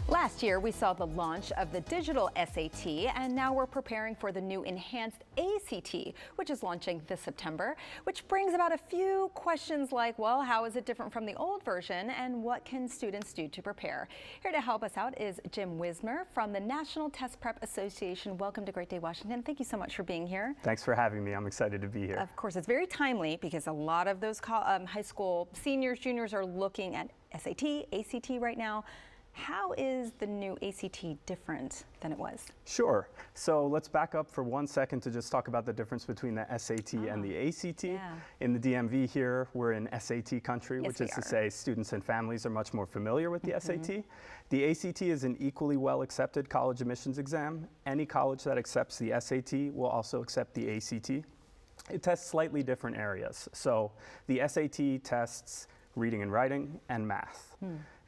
Last year, we saw the launch of the digital SAT, and now we're preparing for the new enhanced ACT, which is launching this September, which brings about a few questions like, well, how is it different from the old version, and what can students do to prepare? Here to help us out is Jim Wismer from the National Test Prep Association. Welcome to Great Day, Washington. Thank you so much for being here. Thanks for having me. I'm excited to be here. Of course, it's very timely because a lot of those high school seniors, juniors are looking at SAT, ACT right now. How is the new ACT different than it was? Sure. So let's back up for 1 second to just talk about the difference between the SAT and the ACT. Yeah. In the DMV here, we're in SAT country, Yes, which is to say students and families are much more familiar with the SAT. The ACT is an equally well accepted college admissions exam. Any college that accepts the SAT will also accept the ACT. It tests slightly different areas. So the SAT tests reading and writing and math.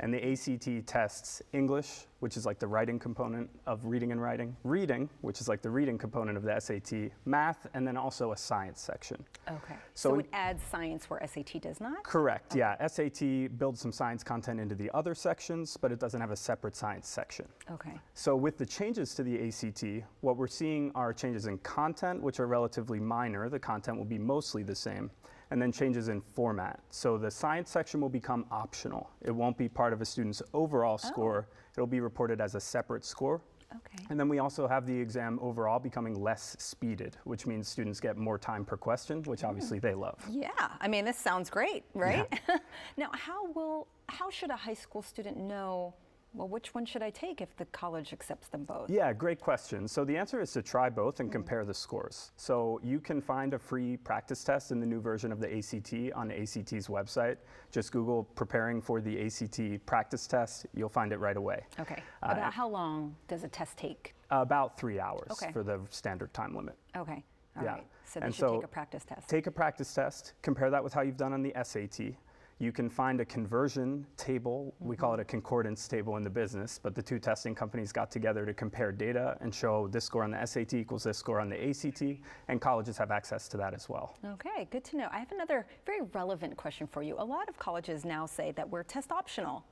And the ACT tests English, which is like the writing component of reading and writing, reading, which is like the reading component of the SAT, math, and then also a science section. Okay. So it adds science where SAT does not? Correct, okay. Yeah. SAT builds some science content into the other sections, but it doesn't have a separate science section. Okay. So with the changes to the ACT, what we're seeing are changes in content, which are relatively minor. The content will be mostly the same. And then changes in format. So the science section will become optional. It won't be part of a student's overall score. It'll be reported as a separate score. Okay. And then we also have the exam overall becoming less speeded, which means students get more time per question, which obviously they love. Yeah, I mean, this sounds great, right? Yeah. Now, how should a high school student know, well, which one should I take if the college accepts them both? Yeah, great question. So the answer is to try both and compare the scores. So you can find a free practice test in the new version of the ACT on the ACT's website. Just Google preparing for the ACT practice test. You'll find it right away. Okay. About how long does a test take? About 3 hours Okay. for the standard time limit. Okay. All Yeah. right. So they And should take a practice test. Take a practice test. Compare that with how you've done on the SAT. You can find a conversion table. We call it a concordance table in the business, but the two testing companies got together to compare data and show this score on the SAT equals this score on the ACT, and colleges have access to that as well. Okay, good to know. I have another very relevant question for you. A lot of colleges now say that we're test optional.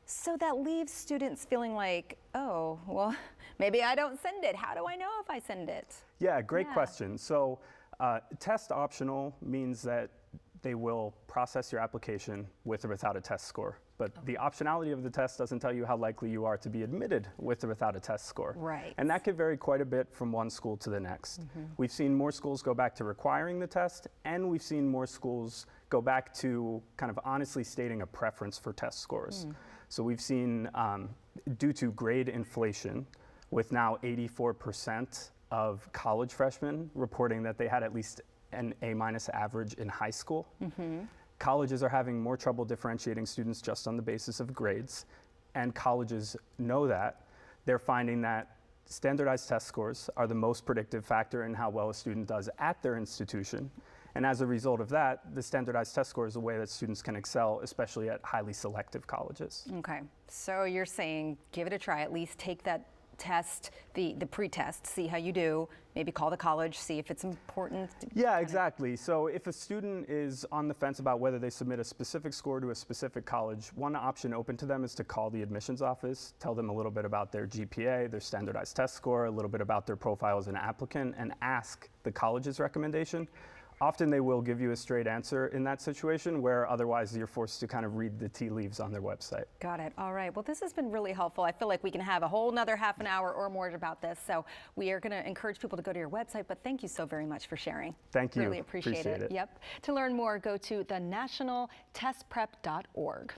So that leaves students feeling like, oh, well, maybe I don't send it. How do I know if I send it? Yeah, great question. So test optional means that they will process your application with or without a test score. But the optionality of the test doesn't tell you how likely you are to be admitted with or without a test score. Right. And that could vary quite a bit from one school to the next. We've seen more schools go back to requiring the test, and we've seen more schools go back to kind of honestly stating a preference for test scores. So we've seen, due to grade inflation, with now 84% of college freshmen reporting that they had at least an A- average in high school. Colleges are having more trouble differentiating students just on the basis of grades, and colleges know that. They're finding that standardized test scores are the most predictive factor in how well a student does at their institution. And as a result of that, the standardized test score is a way that students can excel, especially at highly selective colleges. Okay, so you're saying give it a try, at least take that test, the pre-test, see how you do, maybe call the college, see if it's important. Yeah, exactly. So if a student is on the fence about whether they submit a specific score to a specific college, one option open to them is to call the admissions office, tell them a little bit about their GPA, their standardized test score, a little bit about their profile as an applicant, and ask the college's recommendation. Often they will give you a straight answer in that situation, where otherwise you're forced to kind of read the tea leaves on their website. Got it. All right. Well, this has been really helpful. I feel like we can have a whole nother half an hour or more about this. So we are going to encourage people to go to your website, but thank you so very much for sharing. Thank you. Really appreciate it. Yep. To learn more, go to thenationaltestprep.org.